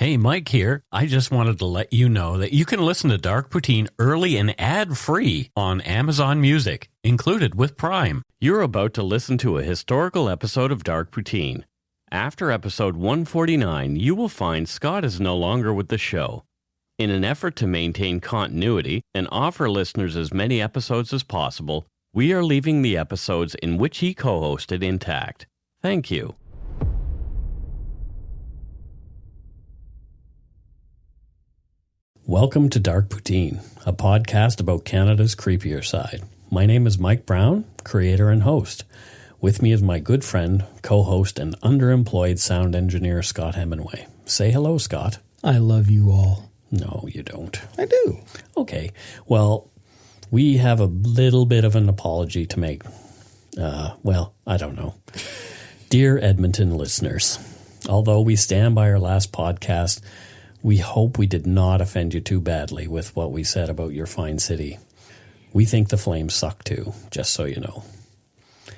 Hey, Mike here. I just wanted to let you know that you can listen to Dark Poutine early and ad-free on Amazon Music, included with Prime. You're about to listen to a historical episode of Dark Poutine. After episode 149, you will find Scott is no longer with the show. In an effort to maintain continuity and offer listeners as many episodes as possible, we are leaving the episodes in which he co-hosted intact. Thank you. Welcome to Dark Poutine, a podcast about Canada's creepier side. My name is Mike Brown, creator and host. With me is my good friend, co-host, and underemployed sound engineer, Scott Hemingway. Say hello, Scott. I love you all. No, you don't. I do. Okay. Well, we have a little bit of an apology to make. I don't know. Dear Edmonton listeners, although we stand by our last podcast, we hope we did not offend you too badly with what we said about your fine city. We think the Flames suck too, just so you know.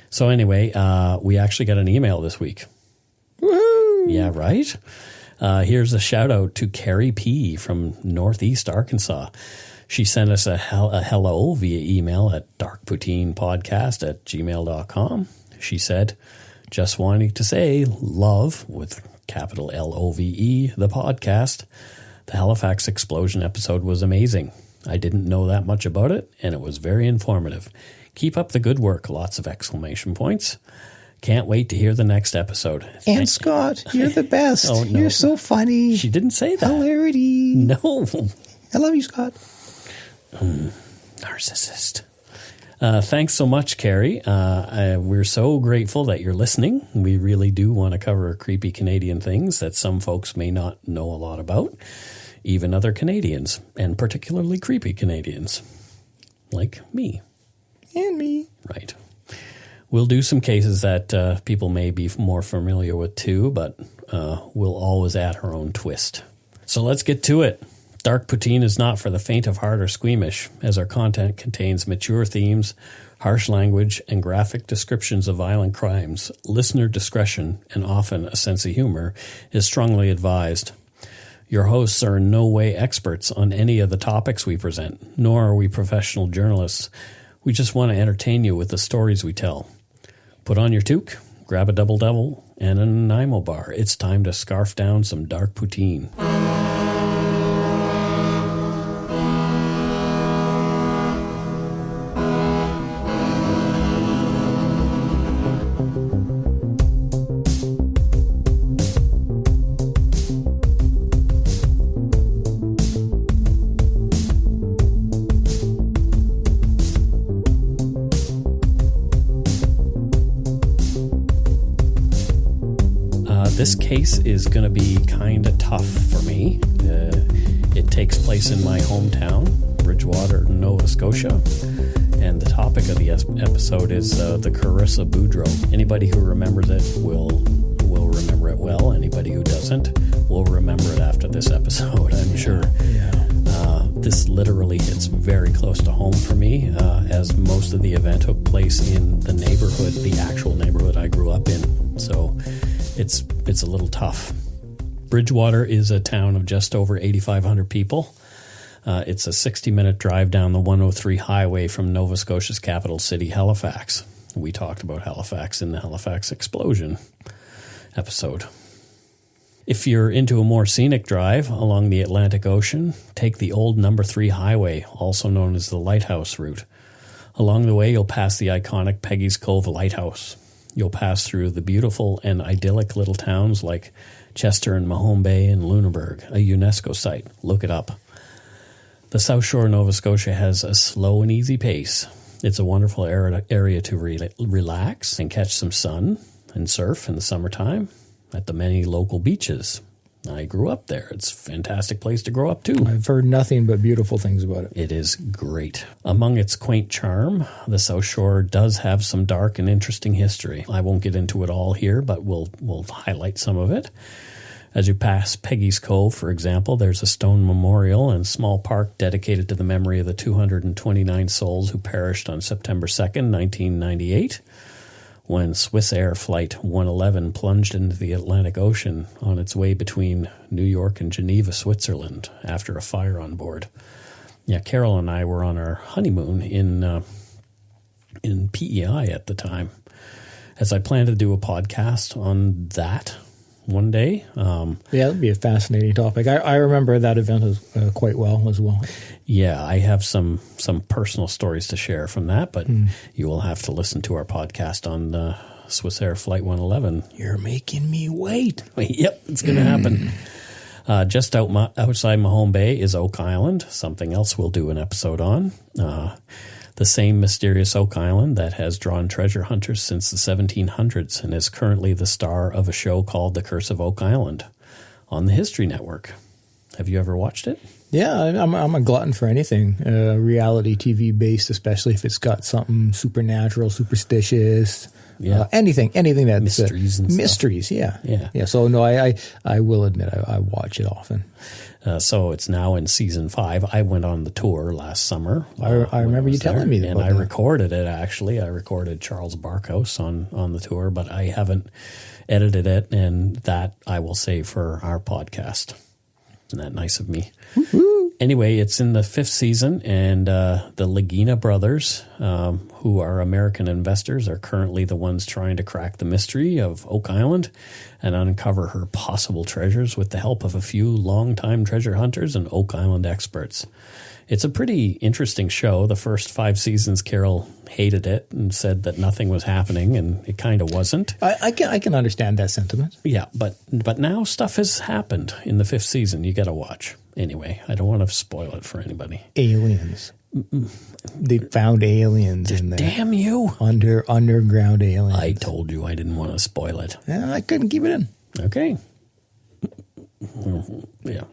So anyway, we actually got an email this week. Woohoo! Yeah, right? Here's a shout out to Carrie P. from Northeast Arkansas. She sent us a hello via email at darkpoutinepodcast@gmail.com. She said, just wanting to say love with capital Love, the podcast. The Halifax explosion episode was amazing. I didn't know that much about it, and it was very informative. Keep up the good work. Lots of exclamation points. Can't wait to hear the next episode. And Scott, you're the best. Oh, no. You're so funny. She didn't say that. Hilarity. No. I love you, Scott. Narcissist. Thanks so much, Carrie. We're so grateful that you're listening. We really do want to cover creepy Canadian things that some folks may not know a lot about, even other Canadians, and particularly creepy Canadians, like me. And me. Right. We'll do some cases that people may be more familiar with too, but we'll always add our own twist. So let's get to it. Dark Poutine is not for the faint of heart or squeamish, as our content contains mature themes, harsh language, and graphic descriptions of violent crimes. Listener discretion, and often a sense of humor, is strongly advised. Your hosts are in no way experts on any of the topics we present, nor are we professional journalists. We just want to entertain you with the stories we tell. Put on your toque, grab a double-double, and a Nanaimo bar. It's time to scarf down some Dark Poutine. This case is going to be kind of tough for me. It takes place in my hometown, Bridgewater, Nova Scotia, and the topic of the episode is the Karissa Boudreau. Anybody who remembers it will remember it well. Anybody who doesn't will remember it after this episode, I'm sure. Yeah. This literally hits very close to home for me, as most of the event took place in the neighborhood, the actual neighborhood I grew up in. So it's a little tough. Bridgewater is a town of just over 8,500 people. It's a 60-minute drive down the 103 highway from Nova Scotia's capital city, Halifax. We talked about Halifax in the Halifax explosion episode. If you're into a more scenic drive along the Atlantic Ocean, take the old number 3 highway, also known as the Lighthouse route. Along the way, you'll pass the iconic Peggy's Cove Lighthouse. You'll pass through the beautiful and idyllic little towns like Chester and Mahone Bay and Lunenburg, a UNESCO site. Look it up. The South Shore of Nova Scotia has a slow and easy pace. It's a wonderful area to relax and catch some sun and surf in the summertime at the many local beaches. I grew up there. It's a fantastic place to grow up, too. I've heard nothing but beautiful things about it. It is great. Among its quaint charm, the South Shore does have some dark and interesting history. I won't get into it all here, but we'll highlight some of it. As you pass Peggy's Cove, for example, there's a stone memorial and small park dedicated to the memory of the 229 souls who perished on September 2nd, 1998. when Swiss Air Flight 111 plunged into the Atlantic Ocean on its way between New York and Geneva, Switzerland, after a fire on board. Yeah, Carol and I were on our honeymoon in PEI at the time, as I planned to do a podcast on that one day. Yeah, that'd be a fascinating topic. I remember that event quite well as well. Yeah, I have some personal stories to share from that, but you will have to listen to our podcast on the Swiss Air Flight 111. You're making me wait. Yep, it's going to happen. Just outside Mahone Bay is Oak Island, something else we'll do an episode on. The same mysterious Oak Island that has drawn treasure hunters since the 1700s and is currently the star of a show called The Curse of Oak Island on the History Network. Have you ever watched it? Yeah, I'm a glutton for anything reality TV based, especially if it's got something supernatural, superstitious. Yeah, anything that's mysteries and mysteries. stuff. Yeah. So no, I will admit I watch it often. So it's now in season 5. I went on the tour last summer. I remember you telling me that. And I recorded it, actually. I recorded Charles Barkhouse on the tour, but I haven't edited it, and that I will save for our podcast. Isn't that nice of me? Woo-hoo. Anyway, it's in the 5th season, and the Lagina brothers, who are American investors, are currently the ones trying to crack the mystery of Oak Island and uncover her possible treasures with the help of a few longtime treasure hunters and Oak Island experts. It's a pretty interesting show. The first 5 seasons, Carol hated it and said that nothing was happening, and it kind of wasn't. I can understand that sentiment. Yeah, but now stuff has happened in the 5th season. You got to watch. Anyway, I don't want to spoil it for anybody. Aliens. They found aliens in there. Damn you. Underground aliens. I told you I didn't want to spoil it. Yeah, I couldn't keep it in. Okay. Yeah.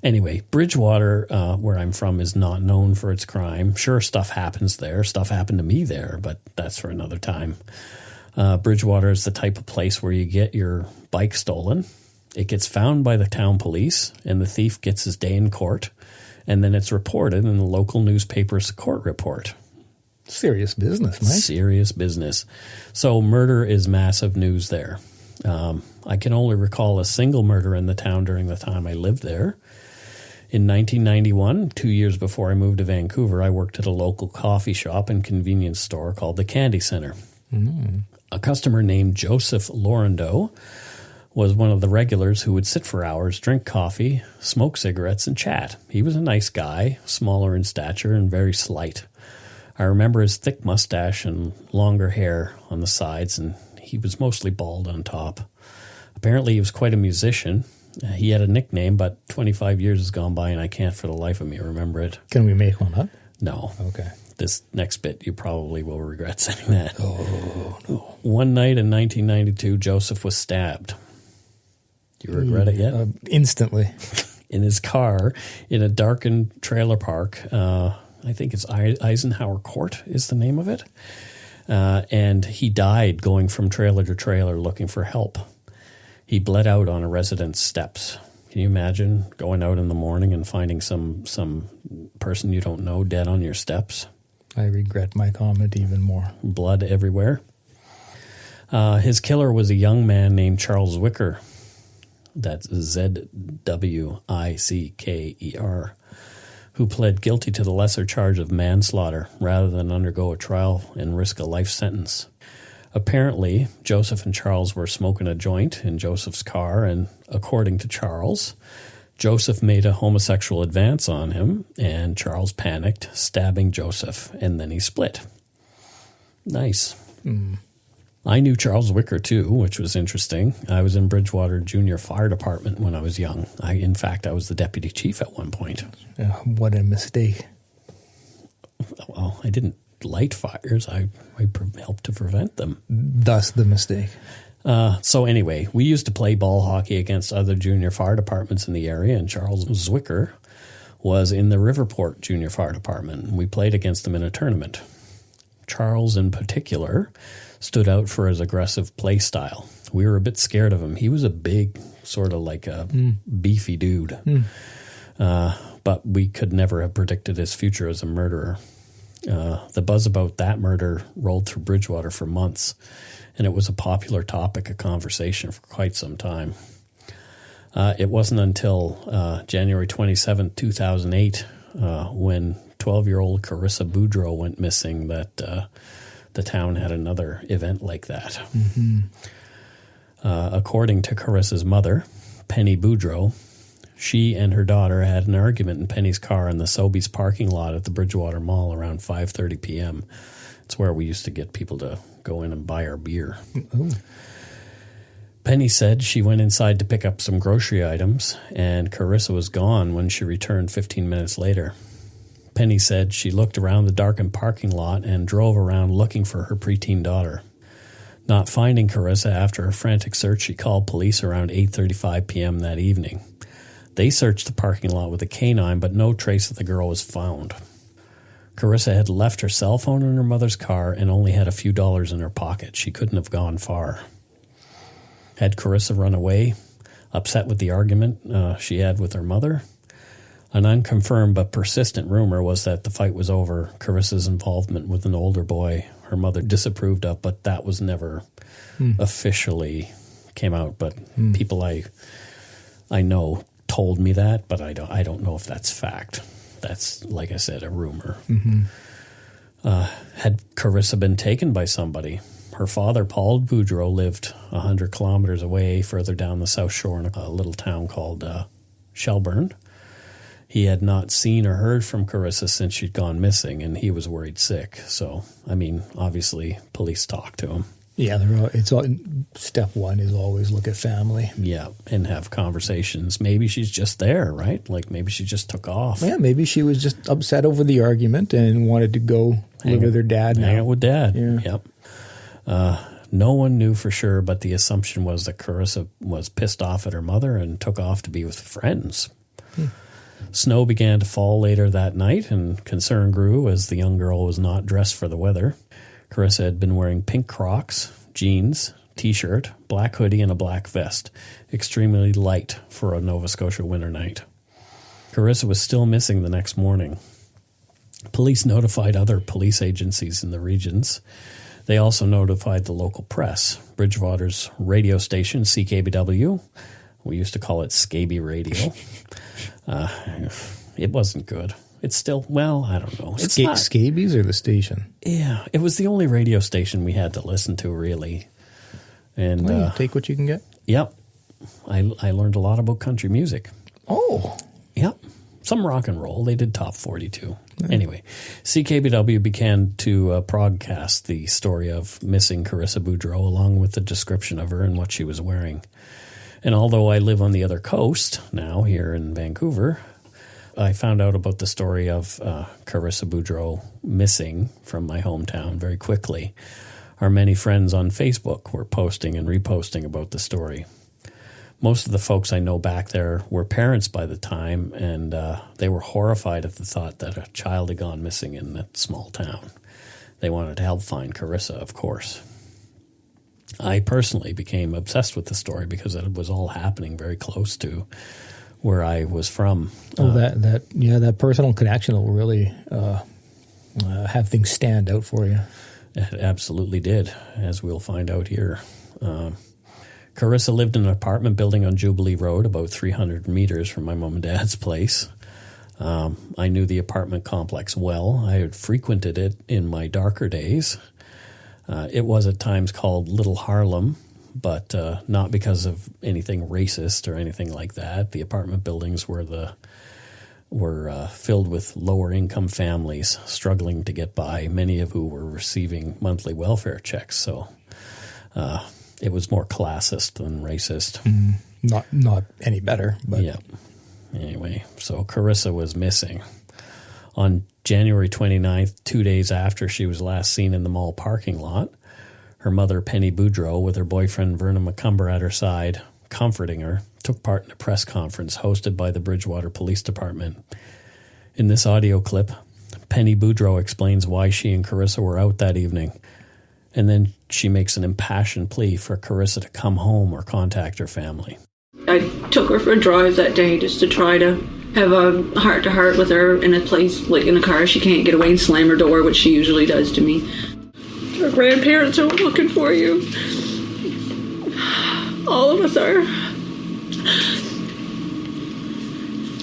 Anyway, Bridgewater, where I'm from, is not known for its crime. Sure, stuff happens there. Stuff happened to me there, but that's for another time. Bridgewater is the type of place where you get your bike stolen. It gets found by the town police, and the thief gets his day in court, and then it's reported in the local newspaper's court report. Serious business, Mike. Serious business. So murder is massive news there. I can only recall a single murder in the town during the time I lived there. In 1991, 2 years before I moved to Vancouver, I worked at a local coffee shop and convenience store called the Candy Center. A customer named Joseph Laurendeau was one of the regulars who would sit for hours, drink coffee, smoke cigarettes, and chat. He was a nice guy, smaller in stature and very slight. I remember his thick mustache and longer hair on the sides, and he was mostly bald on top. Apparently he was quite a musician. He had a nickname, but 25 years has gone by and I can't for the life of me remember it. Can we make one up? No. Okay. This next bit, you probably will regret saying that. Oh, no. One night in 1992, Joseph was stabbed. Do you regret it yet? Instantly. In his car, in a darkened trailer park. I think it's Eisenhower Court is the name of it. And he died going from trailer to trailer looking for help. He bled out on a resident's steps. Can you imagine going out in the morning and finding some person you don't know dead on your steps? I regret my comment even more. Blood everywhere. His killer was a young man named Charles Wicker. That's Zwicker, who pled guilty to the lesser charge of manslaughter rather than undergo a trial and risk a life sentence. Apparently, Joseph and Charles were smoking a joint in Joseph's car, and according to Charles, Joseph made a homosexual advance on him, and Charles panicked, stabbing Joseph, and then he split. Nice. I knew Charles Wicker, too, which was interesting. I was in Bridgewater Junior Fire Department when I was young. In fact, I was the deputy chief at one point. What a mistake. Well, I didn't light fires. I helped to prevent them. Thus the mistake. So anyway, we used to play ball hockey against other junior fire departments in the area, and Charles Zwicker was in the Riverport Junior Fire Department. We played against them in a tournament. Charles, in particular, stood out for his aggressive play style. We were a bit scared of him. He was a big, sort of like a beefy dude. But we could never have predicted his future as a murderer. The buzz about that murder rolled through Bridgewater for months, and it was a popular topic of conversation for quite some time. It wasn't until January 27, 2008, when 12-year-old Karissa Boudreau went missing that the town had another event like that. Mm-hmm. According to Carissa's mother, Penny Boudreau, she and her daughter had an argument in Penny's car in the Sobeys parking lot at the Bridgewater Mall around 5:30 p.m. It's where we used to get people to go in and buy our beer. Ooh. Penny said she went inside to pick up some grocery items, and Karissa was gone when she returned 15 minutes later. Penny said she looked around the darkened parking lot and drove around looking for her preteen daughter. Not finding Karissa after a frantic search, she called police around 8:35 p.m. that evening. They searched the parking lot with a canine, but no trace of the girl was found. Karissa had left her cell phone in her mother's car and only had a few dollars in her pocket. She couldn't have gone far. Had Karissa run away, upset with the argument she had with her mother? An unconfirmed but persistent rumor was that the fight was over Carissa's involvement with an older boy her mother disapproved of, but that was never officially came out. But people I know told me that, but I don't know if that's fact. That's, like I said, a rumor. Mm-hmm. Had Karissa been taken by somebody? Her father, Paul Boudreau, lived 100 kilometers away, further down the South Shore in a little town called Shelburne. He had not seen or heard from Karissa since she'd gone missing, and he was worried sick. So, I mean, obviously, police talked to him. Yeah, step one is always look at family. Yeah, and have conversations. Maybe she's just there, right? Like maybe she just took off. Yeah, maybe she was just upset over the argument and wanted to go live with her dad now. Hang out with dad. Yeah. Yep. No one knew for sure, but the assumption was that Karissa was pissed off at her mother and took off to be with friends. Snow began to fall later that night, and concern grew as the young girl was not dressed for the weather. Karissa had been wearing pink Crocs, jeans, T-shirt, black hoodie, and a black vest, extremely light for a Nova Scotia winter night. Karissa was still missing the next morning. Police notified other police agencies in the regions. They also notified the local press. Bridgewater's radio station, CKBW, we used to call it Scaby Radio. It wasn't good. It's still, well, I don't know. It's not, Scabies or the station? Yeah, it was the only radio station we had to listen to, really. And Well, take what you can get. Yep. I learned a lot about country music. Oh. Yep. Some rock and roll. They did top 40 too. Yeah. Anyway, CKBW began to broadcast the story of missing Karissa Boudreau along with the description of her and what she was wearing. And although I live on the other coast now here in Vancouver, I found out about the story of Karissa Boudreau missing from my hometown very quickly. Our many friends on Facebook were posting and reposting about the story. Most of the folks I know back there were parents by the time, and they were horrified at the thought that a child had gone missing in that small town. They wanted to help find Karissa, of course. I personally became obsessed with the story because it was all happening very close to where I was from. That personal connection will really have things stand out for you. It absolutely did, as we'll find out here. Karissa lived in an apartment building on Jubilee Road, about 300 meters from my mom and dad's place. I knew the apartment complex well. I had frequented it in my darker days. It was at times called Little Harlem, but not because of anything racist or anything like that. The apartment buildings were filled with lower-income families struggling to get by, many of who were receiving monthly welfare checks. So it was more classist than racist. Not any better. But. Yeah. Anyway, so Karissa was missing. On January 29th, 2 days after she was last seen in the mall parking lot, her mother, Penny Boudreau, with her boyfriend, Vernon McCumber, at her side, comforting her, took part in a press conference hosted by the Bridgewater Police Department. In this audio clip, Penny Boudreau explains why she and Karissa were out that evening, and then she makes an impassioned plea for Karissa to come home or contact her family. I took her for a drive that day just to try to have a heart-to-heart with her in a place, like in a car. She can't get away and slam her door, which she usually does to me. Her grandparents are looking for you. All of us are.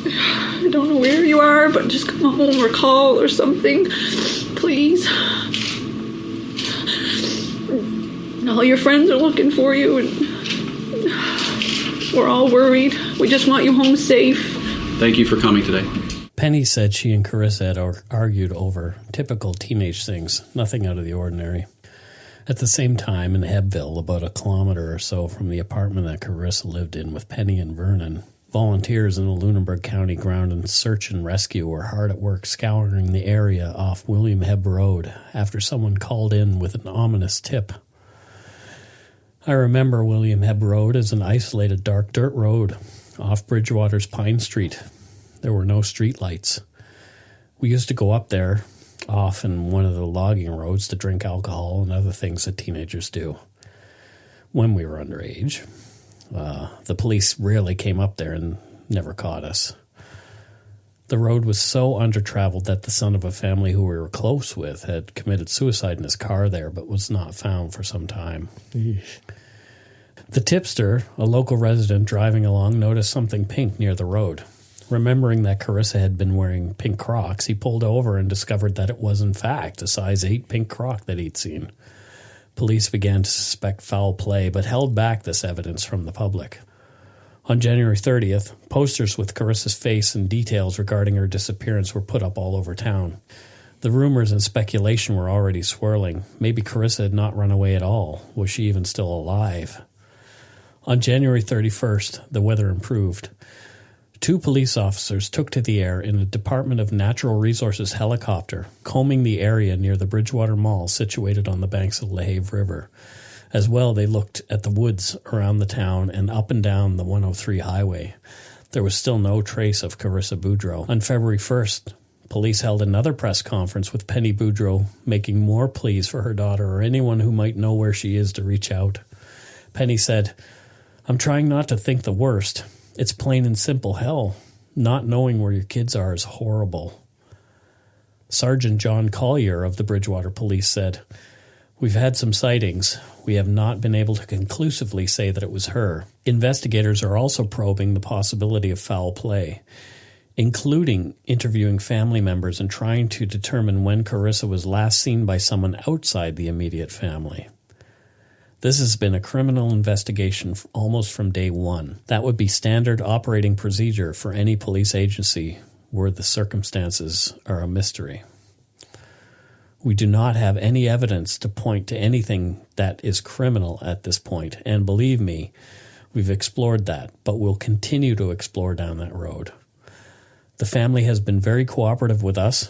I don't know where you are, but just come home or call or something, please. All your friends are looking for you, and we're all worried. We just want you home safe. Thank you for coming today. Penny said she and Karissa had argued over typical teenage things, nothing out of the ordinary. At the same time, in Hebbville, about a kilometer or so from the apartment that Karissa lived in with Penny and Vernon, volunteers in the Lunenburg County Ground and Search and Rescue were hard at work scouring the area off William Hebb Road after someone called in with an ominous tip. I remember William Hebb Road as an isolated dark dirt road off Bridgewater's Pine Street. There were no street lights. We used to go up there, off in one of the logging roads, to drink alcohol and other things that teenagers do when we were underage. The police rarely came up there and never caught us. The road was so under-traveled that the son of a family who we were close with had committed suicide in his car there, but was not found for some time. Eesh. The tipster, a local resident driving along, noticed something pink near the road. Remembering that Karissa had been wearing pink Crocs, he pulled over and discovered that it was in fact a size 8 pink Croc that he'd seen. Police began to suspect foul play, but held back this evidence from the public. On January 30th, posters with Karissa's face and details regarding her disappearance were put up all over town. The rumors and speculation were already swirling. Maybe Karissa had not run away at all. Was she even still alive? On January 31st, the weather improved. 2 police officers took to the air in a Department of Natural Resources helicopter, combing the area near the Bridgewater Mall situated on the banks of the Lehave River. As well, they looked at the woods around the town and up and down the 103 highway. There was still no trace of Karissa Boudreau. On February 1st, police held another press conference with Penny Boudreau, making more pleas for her daughter or anyone who might know where she is to reach out. Penny said, "I'm trying not to think the worst. It's plain and simple hell. Not knowing where your kids are is horrible." Sergeant John Collier of the Bridgewater Police said, "We've had some sightings. We have not been able to conclusively say that it was her. Investigators are also probing the possibility of foul play, including interviewing family members and trying to determine when Karissa was last seen by someone outside the immediate family. This has been a criminal investigation almost from day one. That would be standard operating procedure for any police agency where the circumstances are a mystery. We do not have any evidence to point to anything that is criminal at this point, and believe me, we've explored that, but we'll continue to explore down that road. The family has been very cooperative with us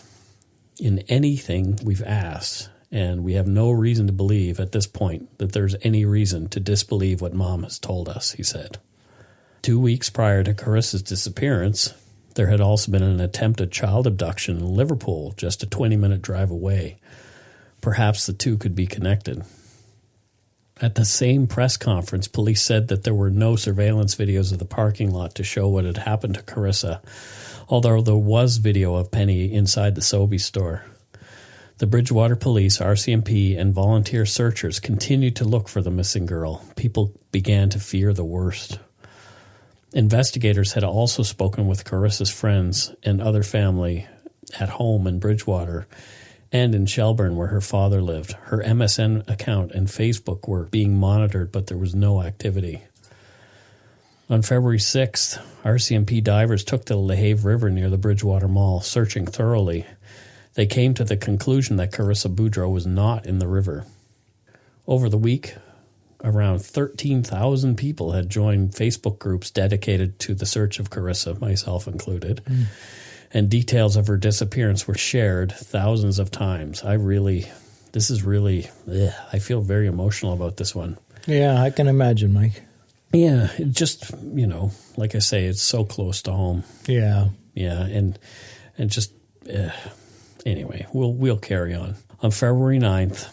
in anything we've asked, and we have no reason to believe at this point that there's any reason to disbelieve what Mom has told us," he said. 2 weeks prior to Karissa's disappearance, there had also been an attempted child abduction in Liverpool, just a 20-minute drive away. Perhaps the two could be connected. At the same press conference, police said that there were no surveillance videos of the parking lot to show what had happened to Karissa, although there was video of Penny inside the Sobeys store. The Bridgewater Police, RCMP, and volunteer searchers continued to look for the missing girl. People began to fear the worst. Investigators had also spoken with Karissa's friends and other family at home in Bridgewater and in Shelburne, where her father lived. Her MSN account and Facebook were being monitored, but there was no activity. On February 6th, RCMP divers took to the Lehave River near the Bridgewater Mall, searching thoroughly. They came to the conclusion that Karissa Boudreau was not in the river. Over the week, around 13,000 people had joined Facebook groups dedicated to the search of Karissa, myself included, and details of her disappearance were shared thousands of times. I feel very emotional about this one. Yeah, I can imagine, Mike. Yeah, it just, like I say, it's so close to home. Yeah. Yeah, and just, anyway, we'll carry on. On February 9th,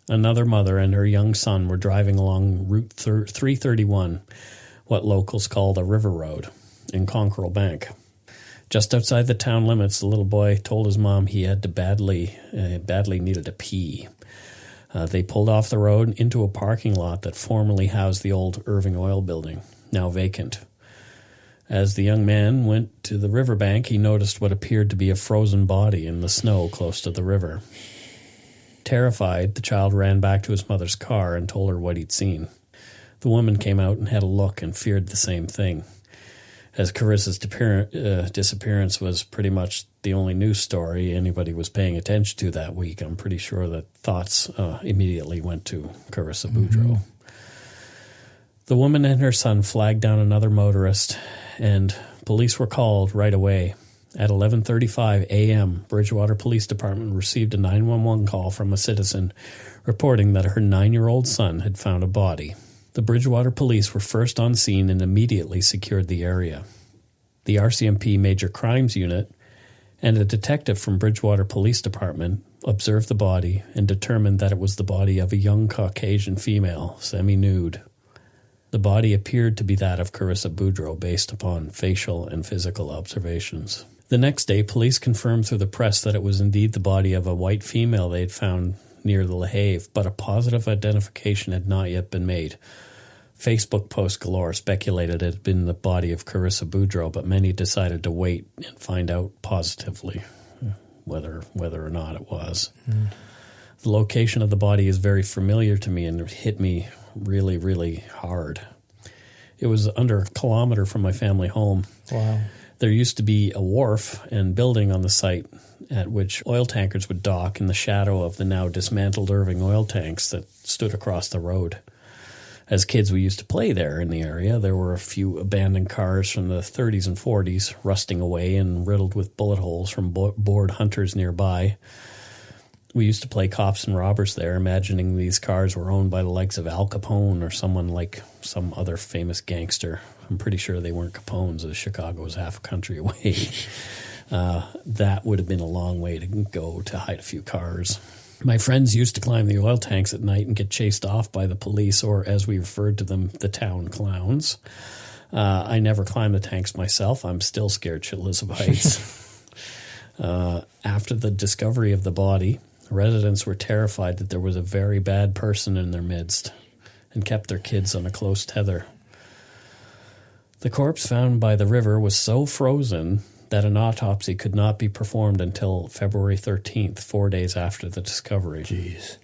another mother and her young son were driving along Route 331, what locals call the River Road, in Conquerall Bank. Just outside the town limits, the little boy told his mom he had to badly needed to pee. They pulled off the road into a parking lot that formerly housed the old Irving Oil building, now vacant. As the young man went to the riverbank, he noticed what appeared to be a frozen body in the snow close to the river. Terrified, the child ran back to his mother's car and told her what he'd seen. The woman came out and had a look and feared the same thing. As Karissa's disappearance was pretty much the only news story anybody was paying attention to that week, I'm pretty sure that thoughts immediately went to Karissa Boudreau. The woman and her son flagged down another motorist, and police were called right away. At 11:35 a.m., Bridgewater Police Department received a 911 call from a citizen reporting that her 9-year-old son had found a body. The Bridgewater police were first on scene and immediately secured the area. The RCMP Major Crimes Unit and a detective from Bridgewater Police Department observed the body and determined that it was the body of a young Caucasian female, semi-nude. The body appeared to be that of Karissa Boudreau based upon facial and physical observations. The next day, police confirmed through the press that it was indeed the body of a white female they had found near the La Have, but a positive identification had not yet been made. Facebook posts galore speculated it had been the body of Karissa Boudreau, but many decided to wait and find out positively whether or not it was. The location of the body is very familiar to me and it hit me really, really hard. It was under a kilometer from my family home. Wow. There used to be a wharf and building on the site at which oil tankers would dock in the shadow of the now dismantled Irving oil tanks that stood across the road. As kids, we used to play there in the area. There were a few abandoned cars from the 30s and 40s rusting away and riddled with bullet holes from bored hunters nearby. We used to play cops and robbers there, imagining these cars were owned by the likes of Al Capone or someone like some other famous gangster. I'm pretty sure they weren't Capones, as Chicago was half a country away. That would have been a long way to go to hide a few cars. My friends used to climb the oil tanks at night and get chased off by the police, or as we referred to them, the town clowns. I never climbed the tanks myself. I'm still scared shitless of heights. After the discovery of the body, residents were terrified that there was a very bad person in their midst and kept their kids on a close tether. The corpse found by the river was so frozen that an autopsy could not be performed until February 13th, 4 days after the discovery. Jeez.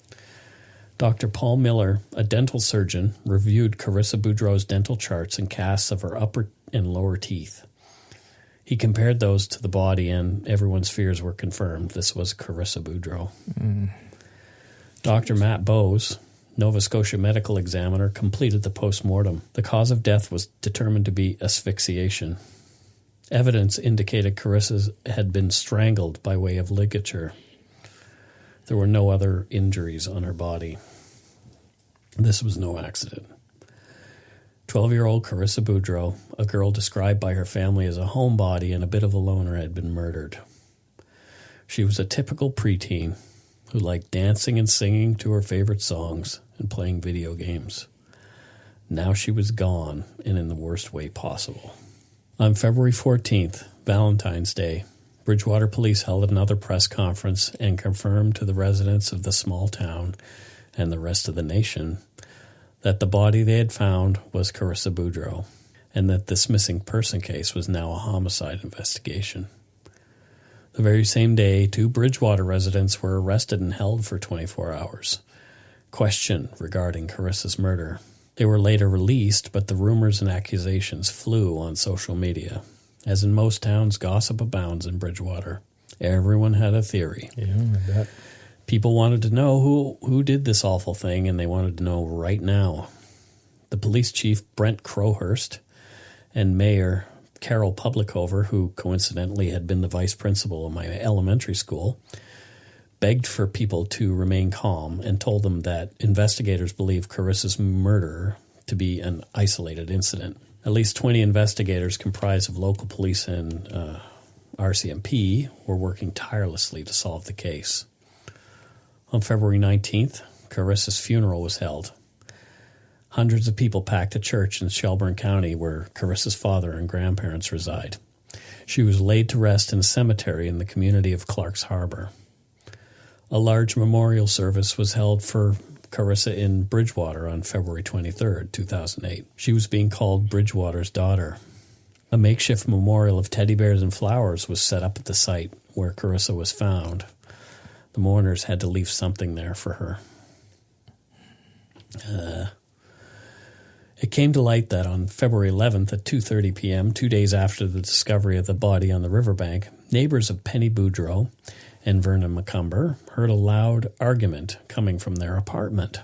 Dr. Paul Miller, a dental surgeon, reviewed Karissa Boudreau's dental charts and casts of her upper and lower teeth. He compared those to the body, and everyone's fears were confirmed. This was Karissa Boudreau. Dr. Matt Bowes, Nova Scotia medical examiner, completed the post-mortem. The cause of death was determined to be asphyxiation. Evidence indicated Karissa had been strangled by way of ligature. There were no other injuries on her body. This was no accident. 12-year-old Karissa Boudreau, a girl described by her family as a homebody and a bit of a loner, had been murdered. She was a typical preteen who liked dancing and singing to her favorite songs and playing video games. Now she was gone, and in the worst way possible. On February 14th, Valentine's Day, Bridgewater police held another press conference and confirmed to the residents of the small town and the rest of the nation that the body they had found was Karissa Boudreau, and that this missing person case was now a homicide investigation. The very same day, 2 Bridgewater residents were arrested and held for 24 hours, questioned regarding Karissa's murder. They were later released, but the rumors and accusations flew on social media. As in most towns, gossip abounds in Bridgewater. Everyone had a theory. Yeah, I bet. People wanted to know who did this awful thing, and they wanted to know right now. The police chief, Brent Crowhurst, and Mayor Carol Publicover, who coincidentally had been the vice principal of my elementary school, begged for people to remain calm and told them that investigators believe Karissa's murder to be an isolated incident. At least 20 investigators comprised of local police and RCMP were working tirelessly to solve the case. On February 19th, Karissa's funeral was held. Hundreds of people packed a church in Shelburne County where Karissa's father and grandparents reside. She was laid to rest in a cemetery in the community of Clark's Harbor. A large memorial service was held for Karissa in Bridgewater on February 23, 2008. She was being called Bridgewater's daughter. A makeshift memorial of teddy bears and flowers was set up at the site where Karissa was found. The mourners had to leave something there for her. It came to light that on February 11th at 2:30 p.m., 2 days after the discovery of the body on the riverbank, neighbors of Penny Boudreau and Vernon McCumber heard a loud argument coming from their apartment.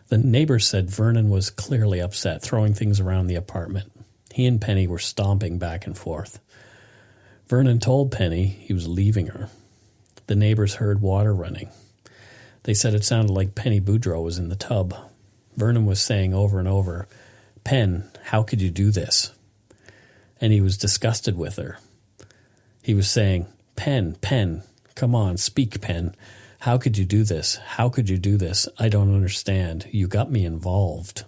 The neighbors said Vernon was clearly upset, throwing things around the apartment. He and Penny were stomping back and forth. Vernon told Penny he was leaving her. The neighbors heard water running. They said it sounded like Penny Boudreau was in the tub. Vernon was saying over and over, "Pen, how could you do this?" And he was disgusted with her. He was saying, "Pen, come on, speak, Pen. How could you do this? How could you do this? I don't understand. You got me involved."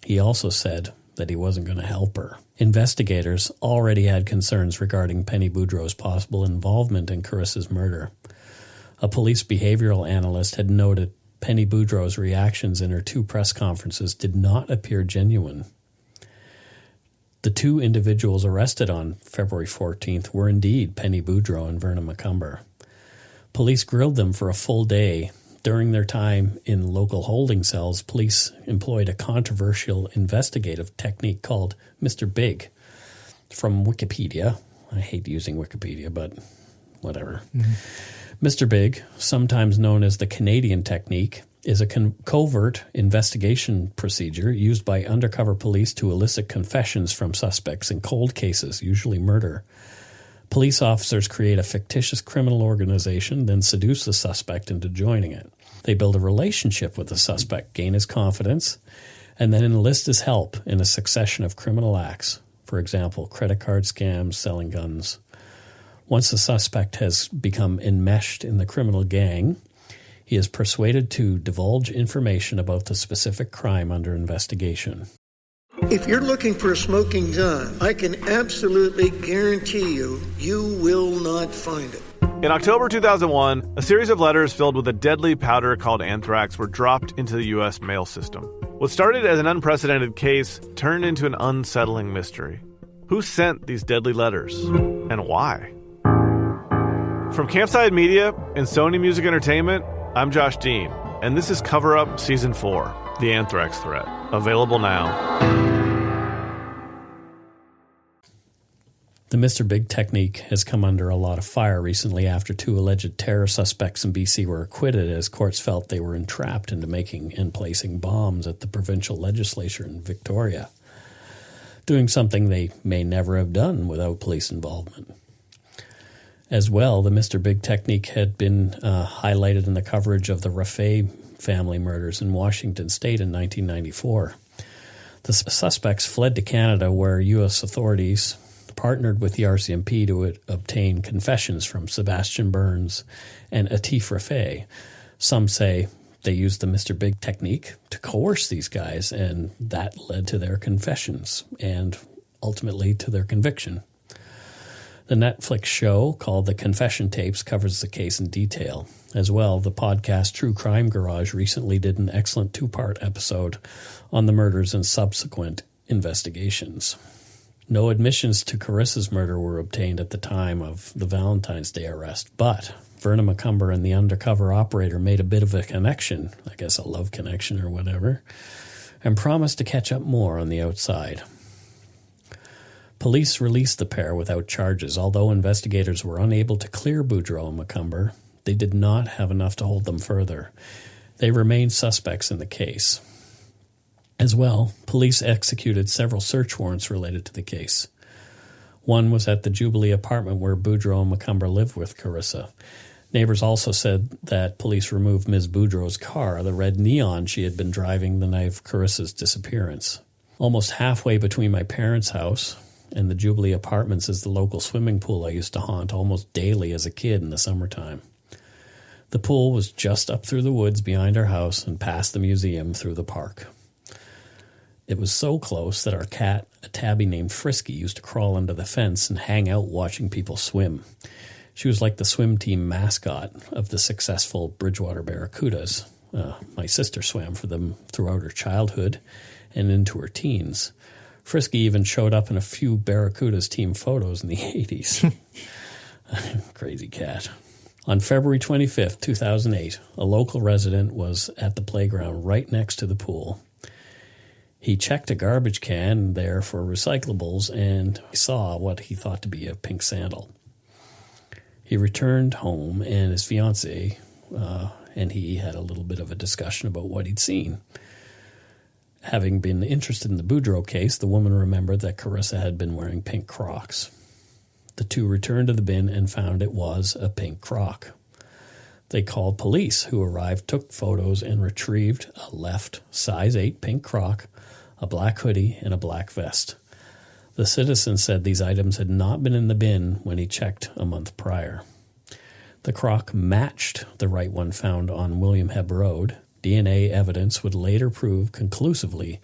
He also said that he wasn't going to help her. Investigators already had concerns regarding Penny Boudreau's possible involvement in Karissa's murder. A police behavioral analyst had noted Penny Boudreau's reactions in her 2 press conferences did not appear genuine. The 2 individuals arrested on February 14th were indeed Penny Boudreau and Vernon McCumber. Police grilled them for a full day. During their time in local holding cells, police employed a controversial investigative technique called Mr. Big. From Wikipedia. I hate using Wikipedia, but whatever. Mm-hmm. Mr. Big, sometimes known as the Canadian technique, is a covert investigation procedure used by undercover police to elicit confessions from suspects in cold cases, usually murder. Police officers create a fictitious criminal organization, then seduce the suspect into joining it. They build a relationship with the suspect, gain his confidence, and then enlist his help in a succession of criminal acts. For example, credit card scams, selling guns. Once the suspect has become enmeshed in the criminal gang, he is persuaded to divulge information about the specific crime under investigation. If you're looking for a smoking gun, I can absolutely guarantee you will not find it. In October 2001, a series of letters filled with a deadly powder called anthrax were dropped into the U.S. mail system. What started as an unprecedented case turned into an unsettling mystery. Who sent these deadly letters? And why? From Campside Media and Sony Music Entertainment, I'm Josh Dean, and this is Cover Up Season 4, The Anthrax Threat. Available now. The Mr. Big technique has come under a lot of fire recently after 2 alleged terror suspects in BC were acquitted as courts felt they were entrapped into making and placing bombs at the provincial legislature in Victoria, doing something they may never have done without police involvement. As well, the Mr. Big technique had been highlighted in the coverage of the Raffay family murders in Washington state in 1994. The suspects fled to Canada where U.S. authorities partnered with the RCMP to obtain confessions from Sebastian Burns and Atif Raffay. Some say they used the Mr. Big technique to coerce these guys, and that led to their confessions and ultimately to their conviction. The Netflix show called The Confession Tapes covers the case in detail. As well, the podcast True Crime Garage recently did an excellent 2-part episode on the murders and subsequent investigations. No admissions to Karissa's murder were obtained at the time of the Valentine's Day arrest, but Vernon McCumber and the undercover operator made a bit of a connection, I guess a love connection or whatever, and promised to catch up more on the outside. Police released the pair without charges. Although investigators were unable to clear Boudreau and McCumber, they did not have enough to hold them further. They remained suspects in the case. As well, police executed several search warrants related to the case. One was at the Jubilee apartment where Boudreau and McCumber lived with Karissa. Neighbors also said that police removed Ms. Boudreau's car, the red Neon she had been driving the night of Karissa's disappearance. Almost halfway between my parents' house and the Jubilee Apartments is the local swimming pool I used to haunt almost daily as a kid in the summertime. The pool was just up through the woods behind our house and past the museum through the park. It was so close that our cat, a tabby named Frisky, used to crawl under the fence and hang out watching people swim. She was like the swim team mascot of the successful Bridgewater Barracudas. My sister swam for them throughout her childhood and into her teens. Frisky even showed up in a few Barracudas team photos in the 80s. Crazy cat. On February 25th, 2008, a local resident was at the playground right next to the pool. He checked a garbage can there for recyclables and saw what he thought to be a pink sandal. He returned home, and his fiancée and he had a little bit of a discussion about what he'd seen. Having been interested in the Boudreau case, the woman remembered that Karissa had been wearing pink Crocs. The two returned to the bin and found it was a pink Croc. They called police, who arrived, took photos, and retrieved a left size 8 pink Croc, a black hoodie, and a black vest. The citizen said these items had not been in the bin when he checked a month prior. The Croc matched the right one found on William Hebb Road. DNA evidence would later prove conclusively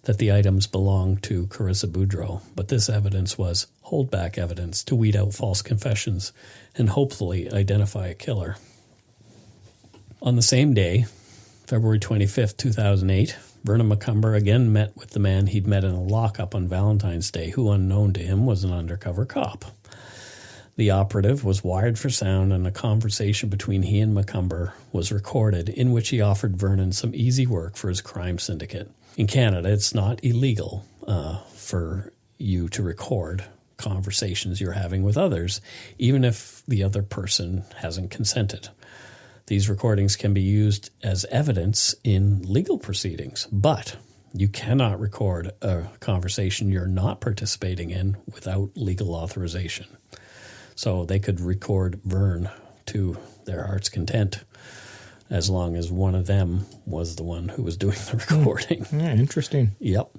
that the items belonged to Karissa Boudreau, but this evidence was holdback evidence to weed out false confessions and hopefully identify a killer. On the same day, February 25th, 2008, Vernon McCumber again met with the man he'd met in a lockup on Valentine's Day, who, unknown to him, was an undercover cop. The operative was wired for sound, and a conversation between he and McCumber was recorded, in which he offered Vernon some easy work for his crime syndicate. In Canada, it's not illegal for you to record conversations you're having with others, even if the other person hasn't consented. These recordings can be used as evidence in legal proceedings, but you cannot record a conversation you're not participating in without legal authorization. So they could record Vern to their heart's content as long as one of them was the one who was doing the recording. Yeah, interesting. Yep.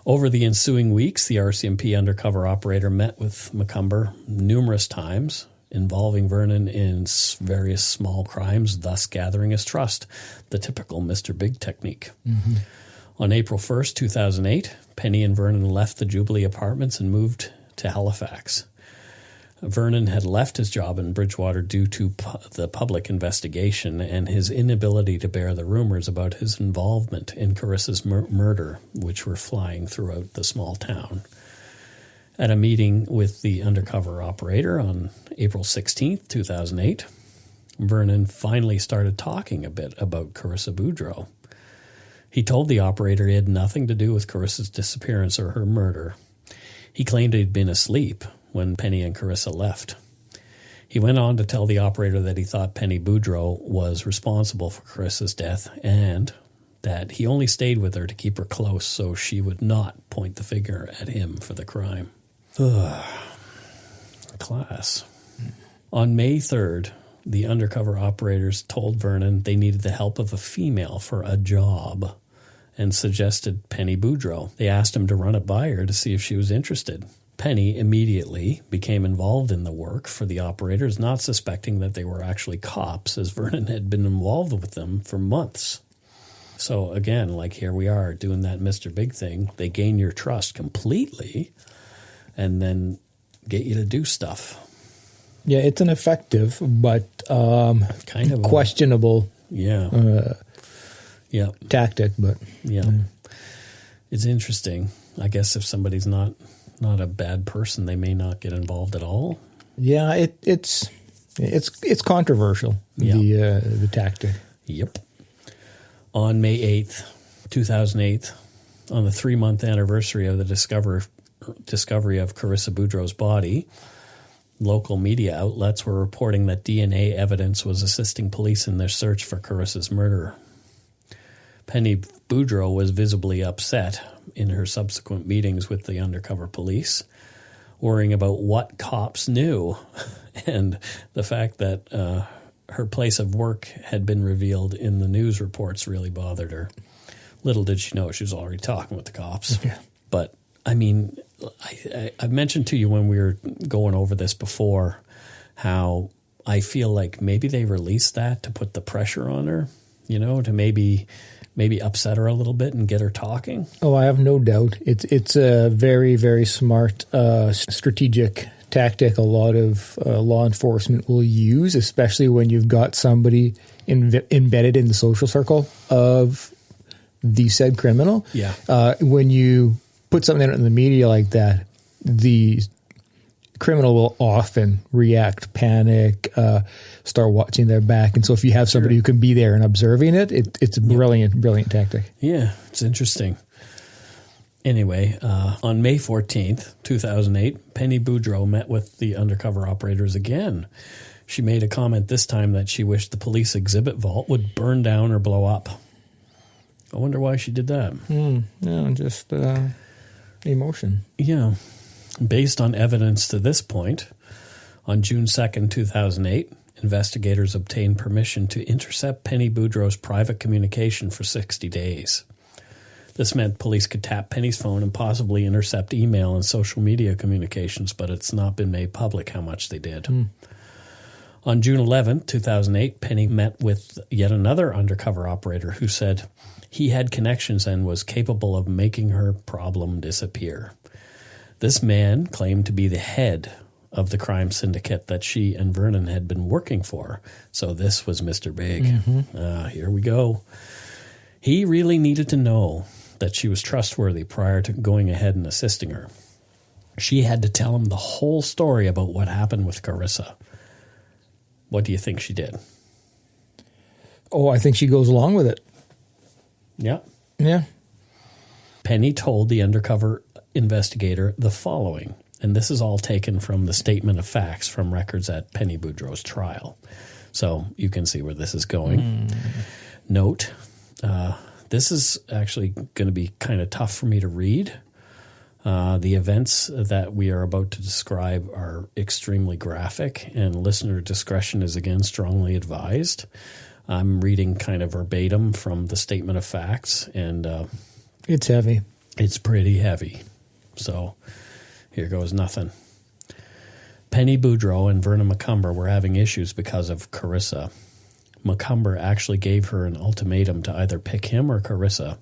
Over the ensuing weeks, the RCMP undercover operator met with McCumber numerous times, involving Vernon in various small crimes, thus gathering his trust, the typical Mr. Big technique. Mm-hmm. On April 1st, 2008, Penny and Vernon left the Jubilee Apartments and moved to Halifax. Vernon had left his job in Bridgewater due to the public investigation and his inability to bear the rumors about his involvement in Karissa's murder, which were flying throughout the small town. At a meeting with the undercover operator on April 16th, 2008, Vernon finally started talking a bit about Karissa Boudreau. He told the operator he had nothing to do with Karissa's disappearance or her murder. He claimed he'd been asleep when Penny and Karissa left. He went on to tell the operator that he thought Penny Boudreau was responsible for Karissa's death and that he only stayed with her to keep her close so she would not point the finger at him for the crime. Ugh. Class. On May 3rd, the undercover operators told Vernon they needed the help of a female for a job and suggested Penny Boudreau. They asked him to run it by her to see if she was interested. Penny immediately became involved in the work for the operators, not suspecting that they were actually cops, as Vernon had been involved with them for months. So again, like here we are doing that Mr. Big thing. They gain your trust completely and then get you to do stuff. Yeah, it's an effective but kind of questionable tactic. But it's interesting. I guess if somebody's not a bad person, they may not get involved at all. Yeah, it's controversial. Yeah. The tactic. Yep. On May 8th, 2008, on the 3-month anniversary of the discovery of Karissa Boudreau's body, local media outlets were reporting that DNA evidence was assisting police in their search for Karissa's murderer. Penny Boudreau was visibly upset in her subsequent meetings with the undercover police, worrying about what cops knew and the fact that her place of work had been revealed in the news reports really bothered her. Little did she know she was already talking with the cops. Yeah. But, I mean, I mentioned to you when we were going over this before how I feel like maybe they released that to put the pressure on her, to maybe maybe upset her a little bit and get her talking? Oh, I have no doubt. It's a very, very smart strategic tactic a lot of law enforcement will use, especially when you've got somebody embedded in the social circle of the said criminal. Yeah. When you put something out in the media like that, the criminal will often react, panic, start watching their back. And so if you have somebody who can be there and observing it, it's a brilliant tactic. Yeah, it's interesting. Anyway, on May 14th, 2008, Penny Boudreau met with the undercover operators again. She made a comment this time that she wished the police exhibit vault would burn down or blow up. I wonder why she did that. Just emotion. Yeah. Based on evidence to this point, on June 2nd, 2008, investigators obtained permission to intercept Penny Boudreau's private communication for 60 days. This meant police could tap Penny's phone and possibly intercept email and social media communications, but it's not been made public how much they did. On June 11th, 2008, Penny met with yet another undercover operator who said he had connections and was capable of making her problem disappear. This man claimed to be the head of the crime syndicate that she and Vernon had been working for. So this was Mr. Big. Here we go. He really needed to know that she was trustworthy prior to going ahead and assisting her. She had to tell him the whole story about what happened with Karissa. What do you think she did? Oh, I think she goes along with it. Yeah. Yeah. Penny told the undercover investigator the following, and this is all taken from the statement of facts from records at Penny Boudreau's trial. So you can see where this is going. Note, this is actually going to be kind of tough for me to read. The events that we are about to describe are extremely graphic, and listener discretion is again strongly advised. I'm reading kind of verbatim from the statement of facts, and it's heavy. It's pretty heavy. So here goes nothing. Penny Boudreau and Vernon McCumber were having issues because of Karissa. McCumber actually gave her an ultimatum to either pick him or Karissa.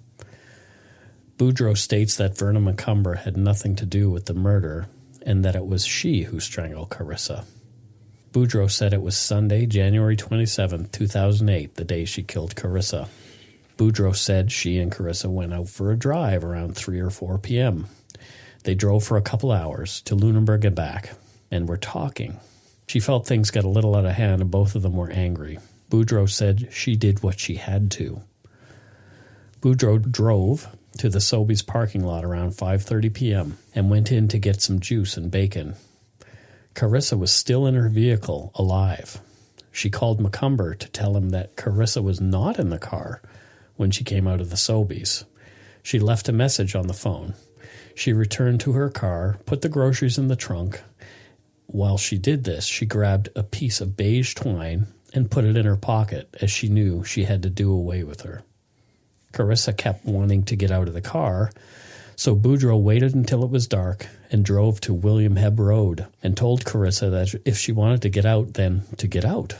Boudreau states that Vernon McCumber had nothing to do with the murder and that it was she who strangled Karissa. Boudreau said it was Sunday, January 27, 2008, the day she killed Karissa. Boudreau said she and Karissa went out for a drive around 3 or 4 p.m. They drove for a couple hours to Lunenburg and back and were talking. She felt things got a little out of hand and both of them were angry. Boudreau said she did what she had to. Boudreau drove to the Sobeys parking lot around 5:30 p.m. and went in to get some juice and bacon. Karissa was still in her vehicle, alive. She called McCumber to tell him that Karissa was not in the car when she came out of the Sobeys. She left a message on the phone. She returned to her car, put the groceries in the trunk. While she did this, she grabbed a piece of beige twine and put it in her pocket as she knew she had to do away with her. Karissa kept wanting to get out of the car, so Boudreau waited until it was dark and drove to William Hebb Road and told Karissa that if she wanted to get out, then to get out.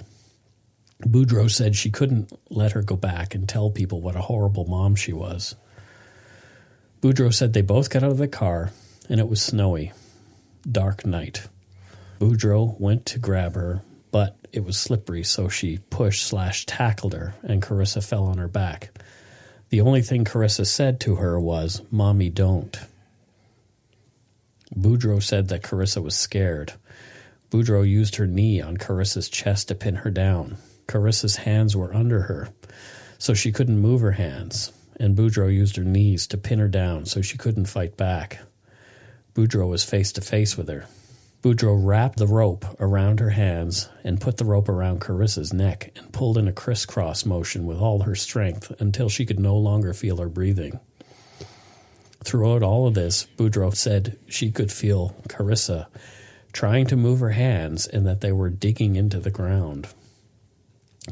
Boudreau said she couldn't let her go back and tell people what a horrible mom she was. Boudreau said they both got out of the car, and it was snowy. Dark night. Boudreau went to grab her, but it was slippery, so she pushed/tackled her, and Karissa fell on her back. The only thing Karissa said to her was, "Mommy, don't." Boudreau said that Karissa was scared. Boudreau used her knee on Carissa's chest to pin her down. Carissa's hands were under her, so she couldn't move her hands, and Boudreau used her knees to pin her down so she couldn't fight back. Boudreau was face-to-face with her. Boudreau wrapped the rope around her hands and put the rope around Carissa's neck and pulled in a crisscross motion with all her strength until she could no longer feel her breathing. Throughout all of this, Boudreau said she could feel Karissa trying to move her hands and that they were digging into the ground.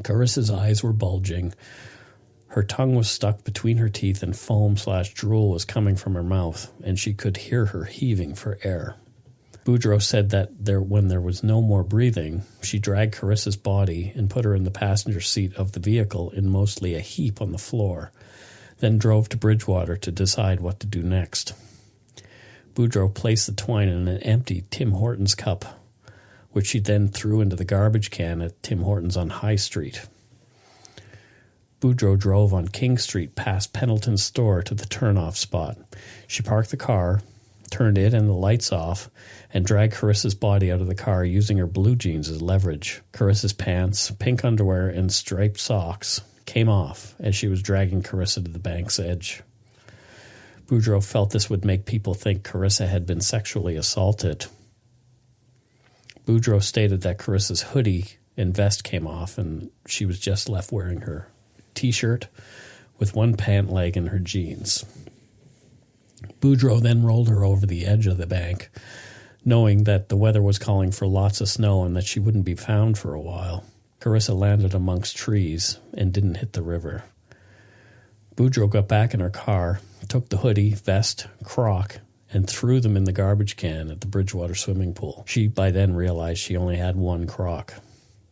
Carissa's eyes were bulging. Her tongue was stuck between her teeth and foam/drool was coming from her mouth, and she could hear her heaving for air. Boudreau said that when there was no more breathing, she dragged Carissa's body and put her in the passenger seat of the vehicle in mostly a heap on the floor. then drove to Bridgewater to decide what to do next. Boudreau placed the twine in an empty Tim Hortons cup, which she then threw into the garbage can at Tim Hortons on High Street. Boudreau drove on King Street past Pendleton's store to the turnoff spot. She parked the car, turned it and the lights off, and dragged Carissa's body out of the car using her blue jeans as leverage. Carissa's pants, pink underwear, and striped socks came off as she was dragging Karissa to the bank's edge. Boudreau felt this would make people think Karissa had been sexually assaulted. Boudreau stated that Carissa's hoodie and vest came off and she was just left wearing her T-shirt with one pant leg and her jeans. Boudreau then rolled her over the edge of the bank, knowing that the weather was calling for lots of snow and that she wouldn't be found for a while. Karissa landed amongst trees and didn't hit the river. Boudreau got back in her car, took the hoodie, vest, croc, and threw them in the garbage can at the Bridgewater swimming pool. She by then realized she only had one croc.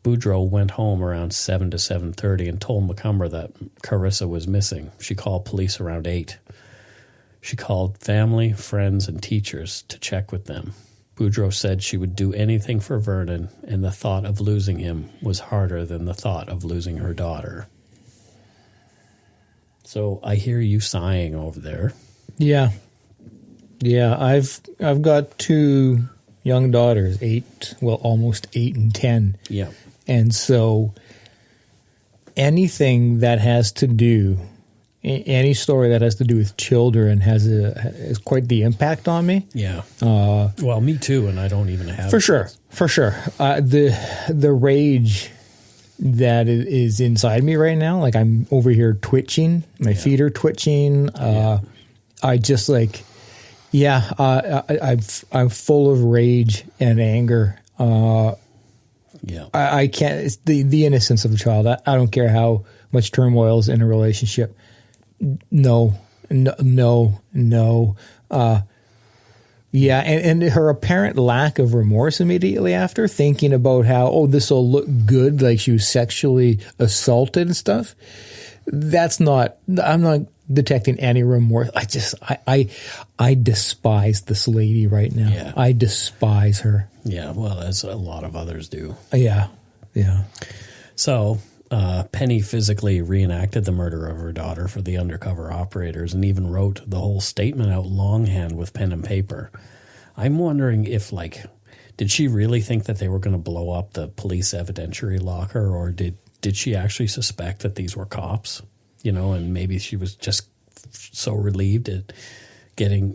Boudreau went home around 7 to 7:30 and told Macomber that Karissa was missing. She called police around 8. She called family, friends, and teachers to check with them. Boudreau said she would do anything for Vernon, and the thought of losing him was harder than the thought of losing her daughter. So I hear you sighing over there. Yeah. I've got 2 young daughters, almost 8 and 10. Yeah. And so anything that has to do, any story that has to do with children has quite the impact on me. Yeah. Well, me too, and I don't even have For sure. The rage that is inside me right now, like I'm over here twitching. My feet are twitching. I just like, I'm full of rage and anger. I can't. It's the innocence of a child. I don't care how much turmoil is in a relationship. No. And her apparent lack of remorse immediately after, thinking about how, this will look good, like she was sexually assaulted and stuff. I'm not detecting any remorse. I despise this lady right now. Yeah. I despise her. Yeah, well, as a lot of others do. Yeah. So, Penny physically reenacted the murder of her daughter for the undercover operators and even wrote the whole statement out longhand with pen and paper. I'm wondering if, did she really think that they were going to blow up the police evidentiary locker, or did she actually suspect that these were cops? And maybe she was just so relieved at getting,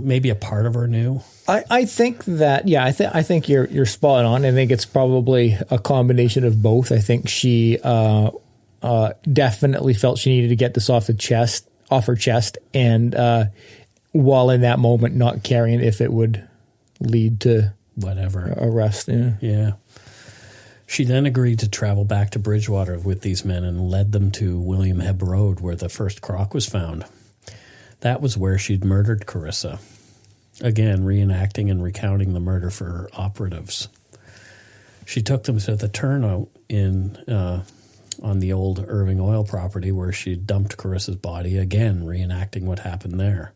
maybe a part of her knew. I think that, I think you're spot on. I think it's probably a combination of both. I think she definitely felt she needed to get this off her chest, and while in that moment not caring if it would lead to whatever arrest. Yeah. She then agreed to travel back to Bridgewater with these men and led them to William Hebb Road, where the first croc was found. That was where she'd murdered Karissa. Again, reenacting and recounting the murder for her operatives. She took them to the turnout on the old Irving Oil property where she dumped Carissa's body, again reenacting what happened there.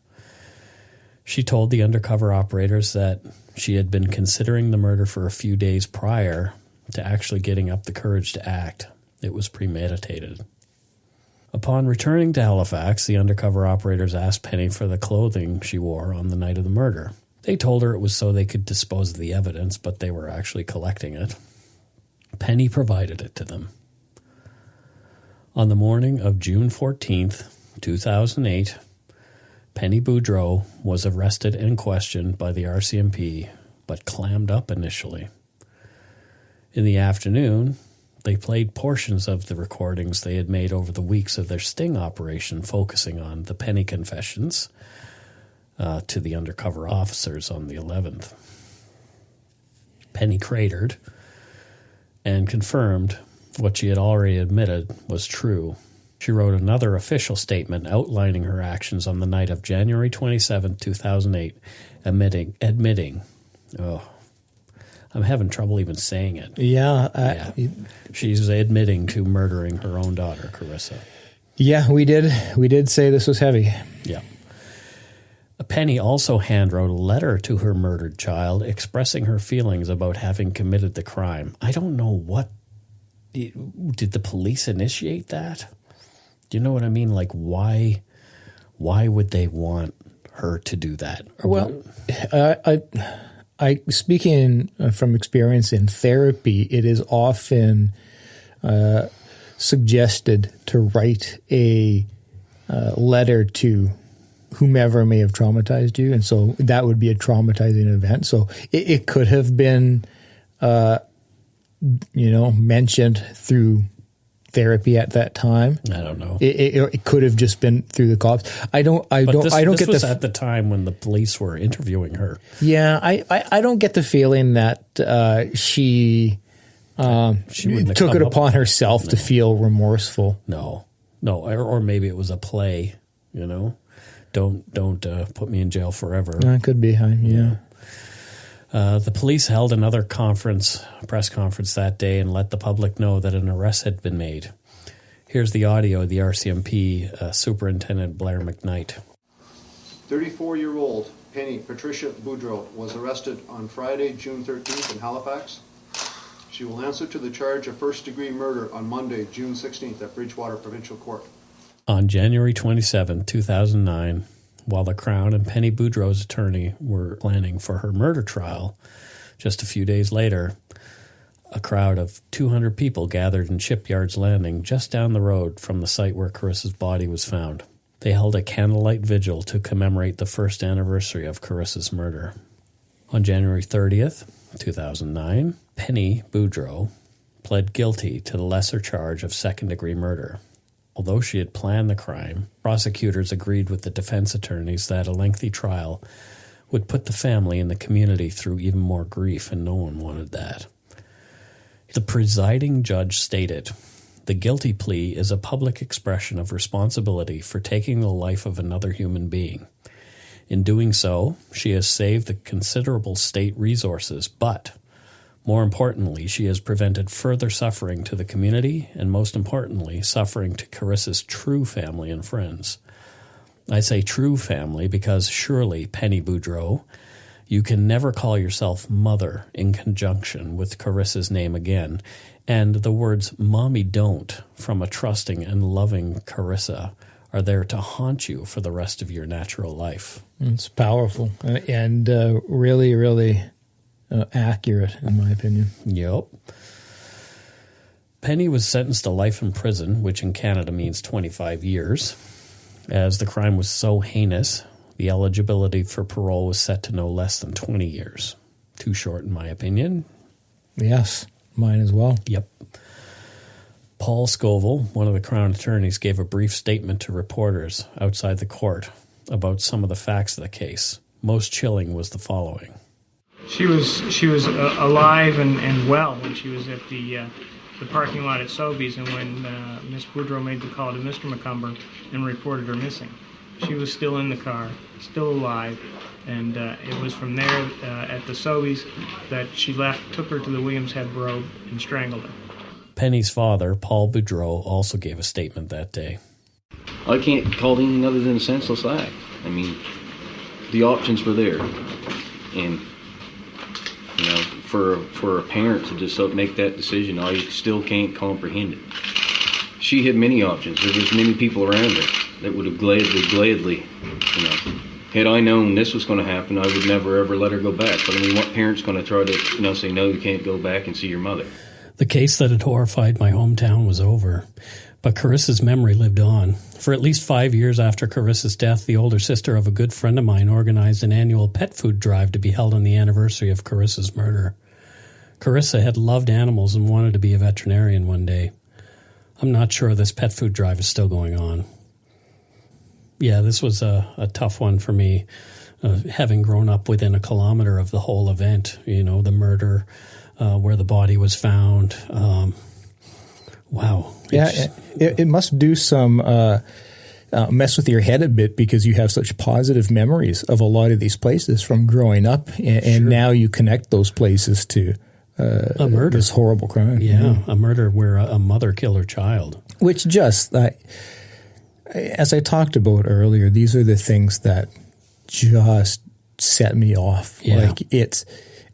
She told the undercover operators that she had been considering the murder for a few days prior to actually getting up the courage to act. It was premeditated. Upon returning to Halifax, the undercover operators asked Penny for the clothing she wore on the night of the murder. They told her it was so they could dispose of the evidence, but they were actually collecting it. Penny provided it to them. On the morning of June 14th, 2008, Penny Boudreau was arrested and questioned by the RCMP, but clammed up initially. In the afternoon, they played portions of the recordings they had made over the weeks of their sting operation, focusing on the Penny confessions to the undercover officers on the 11th. Penny cratered and confirmed what she had already admitted was true. She wrote another official statement outlining her actions on the night of January 27, 2008, admitting, I'm having trouble even saying it. Yeah. She's admitting to murdering her own daughter, Karissa. Yeah, we did. We did say this was heavy. Yeah. Penny also handwrote a letter to her murdered child expressing her feelings about having committed the crime. I don't know what... Did the police initiate that? Do you know what I mean? Like, why would they want her to do that? Well, I speaking from experience in therapy, it is often suggested to write a letter to whomever may have traumatized you, and so that would be a traumatizing event. So it could have been, mentioned through therapy at that time. I don't know. It could have just been through the cops. I don't get this was the at the time when the police were interviewing her. Yeah, I don't get the feeling that she took it upon herself to feel remorseful. No, or maybe it was a play. Don't put me in jail forever. That could be, yeah. The police held another press conference that day and let the public know that an arrest had been made. Here's the audio of the RCMP Superintendent Blair McKnight. 34-year-old Penny Patricia Boudreau was arrested on Friday, June 13th in Halifax. She will answer to the charge of first-degree murder on Monday, June 16th at Bridgewater Provincial Court. On January 27, 2009, while the Crown and Penny Boudreau's attorney were planning for her murder trial, just a few days later, a crowd of 200 people gathered in Shipyards Landing just down the road from the site where Carissa's body was found. They held a candlelight vigil to commemorate the first anniversary of Carissa's murder. On January 30th, 2009, Penny Boudreau pled guilty to the lesser charge of second-degree murder. Although she had planned the crime, prosecutors agreed with the defense attorneys that a lengthy trial would put the family and the community through even more grief, and no one wanted that. The presiding judge stated, "The guilty plea is a public expression of responsibility for taking the life of another human being. In doing so, she has saved the considerable state resources, but more importantly, she has prevented further suffering to the community and, most importantly, suffering to Carissa's true family and friends. I say true family because surely, Penny Boudreau, you can never call yourself mother in conjunction with Carissa's name again, and the words Mommy don't from a trusting and loving Karissa are there to haunt you for the rest of your natural life." It's powerful and really, really accurate, in my opinion. Yep. Penny was sentenced to life in prison, which in Canada means 25 years. As the crime was so heinous, the eligibility for parole was set to no less than 20 years. Too short, in my opinion. Yes, mine as well. Yep. Paul Scoville, one of the Crown attorneys, gave a brief statement to reporters outside the court about some of the facts of the case. Most chilling was the following. She was alive and well when she was at the parking lot at Sobeys, and when Miss Boudreau made the call to Mr. McCumber and reported her missing. She was still in the car, still alive, and it was from there at the Sobeys that she took her to the Williams Head Road and strangled her. Penny's father, Paul Boudreau, also gave a statement that day. I can't call it anything other than a senseless act. I mean, the options were there, and for a parent to just make that decision, I still can't comprehend it. She had many options. There was many people around her that would have gladly, had I known this was going to happen, I would never ever let her go back. But I mean, what parent's going to try to, say, no, you can't go back and see your mother? The case that had horrified my hometown was over, but Carissa's memory lived on. For at least 5 years after Carissa's death, the older sister of a good friend of mine organized an annual pet food drive to be held on the anniversary of Carissa's murder. Karissa had loved animals and wanted to be a veterinarian one day. I'm not sure this pet food drive is still going on. Yeah, this was a tough one for me, having grown up within a kilometer of the whole event, the murder, where the body was found. Wow. Yeah, it must do some mess with your head a bit because you have such positive memories of a lot of these places from growing up, and Sure. Now you connect those places to a murder. This horrible crime. Yeah, a murder where a mother killed her child. Which just, as I talked about earlier, these are the things that just set me off. Yeah. Like it's,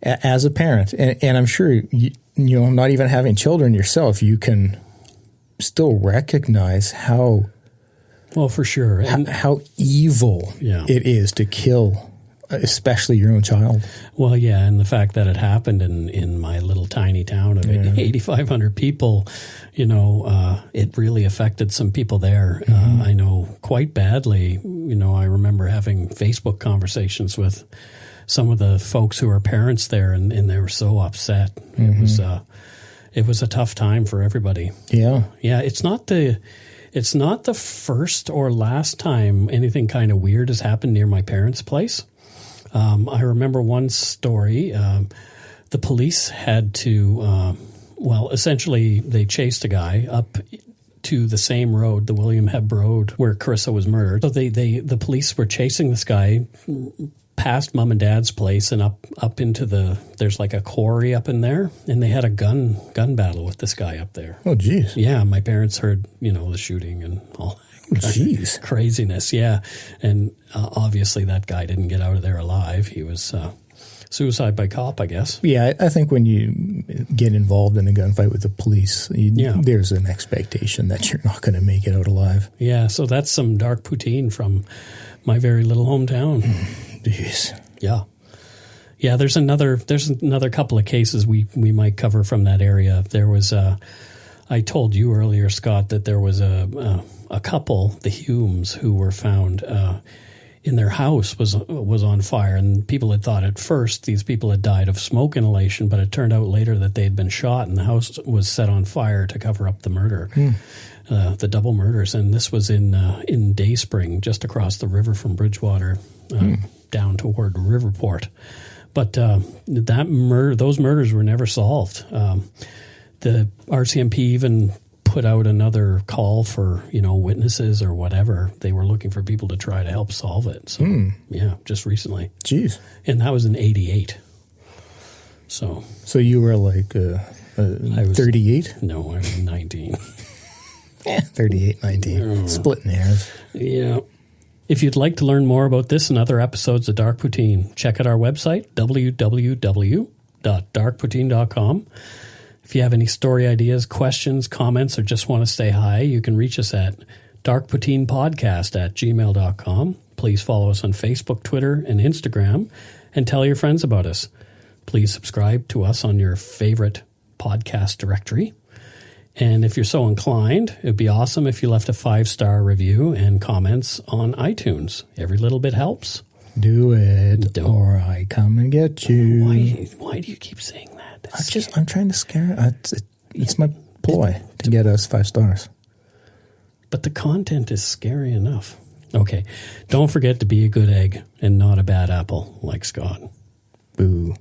as a parent, and I'm sure, you know, not even having children yourself, you can still recognize how, well, for sure, and how evil it is to kill, especially your own child. well, yeah, and the fact that it happened in my little tiny town of 8,500 people, you know, it really affected some people there. I know quite badly. You know, I remember having Facebook conversations with some of the folks who are parents there, and they were so upset. It was a tough time for everybody. Yeah. Yeah, it's not the first or last time anything kind of weird has happened near my parents' place. I remember one story. The police had to, essentially they chased a guy up to the same road, the William Hebb Road, where Karissa was murdered. So the police were chasing this guy past Mom and Dad's place and up into there's like a quarry up in there, and they had a gun battle with this guy up there. Oh, geez. Yeah, my parents heard, you know, the shooting and all that Jeez. craziness. Yeah, and obviously that guy didn't get out of there alive. He was suicide by cop, I guess. Yeah, I think when you get involved in a gunfight with the police, there's an expectation that you're not going to make it out alive. Yeah, so that's some dark poutine from my very little hometown. Jeez. Yeah. Yeah, there's another couple of cases we might cover from that area. There was I told you earlier, Scott, that there was a couple, the Humes, who were found in their house was on fire, and people had thought at first these people had died of smoke inhalation, but it turned out later that they had been shot, and the house was set on fire to cover up the murder, the double murders. And this was in Dayspring, just across the river from Bridgewater, down toward Riverport. But those murders were never solved. The RCMP even put out another call for, you know, witnesses or whatever. They were looking for people to try to help solve it. So, yeah, just recently. Jeez. And that was in 88. So you were like I was 38? No, I was 19. 38, 19. Splitting hairs. Yeah. If you'd like to learn more about this and other episodes of Dark Poutine, check out our website, www.darkpoutine.com. If you have any story ideas, questions, comments, or just want to say hi, you can reach us at darkpoutinepodcast@gmail.com. Please follow us on Facebook, Twitter, and Instagram, and tell your friends about us. Please subscribe to us on your favorite podcast directory. And if you're so inclined, it would be awesome if you left a 5-star review and comments on iTunes. Every little bit helps. Do it, or I come and get you. Why do you keep saying that? I'm trying to scare. It's my ploy to get us 5 stars. But the content is scary enough. Okay, don't forget to be a good egg and not a bad apple, like Scott. Boo.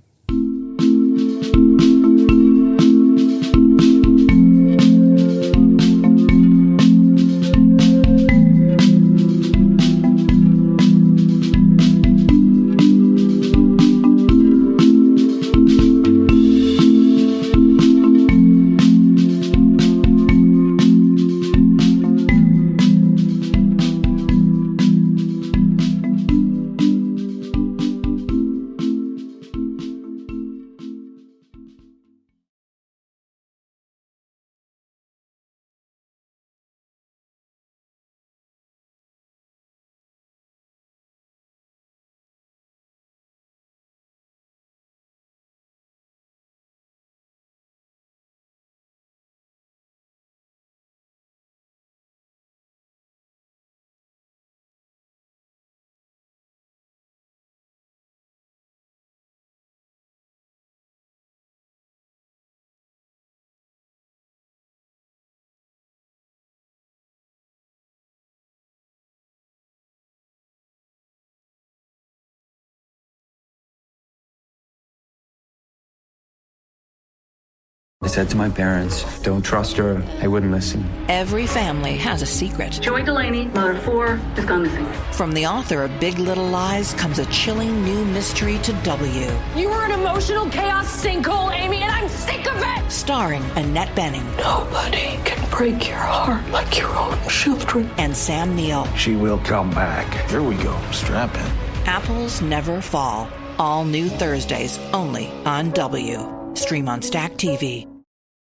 I said to my parents, don't trust her. They wouldn't listen. Every family has a secret. Joy Delaney, mother of 4, has gone missing. From the author of Big Little Lies comes a chilling new mystery to W. You are an emotional chaos sinkhole, Amy, and I'm sick of it! Starring Annette Bening. Nobody can break your heart like your own children. And Sam Neill. She will come back. Here we go. Strap in. Apples Never Fall. All new Thursdays, only on W. Stream on Stack TV.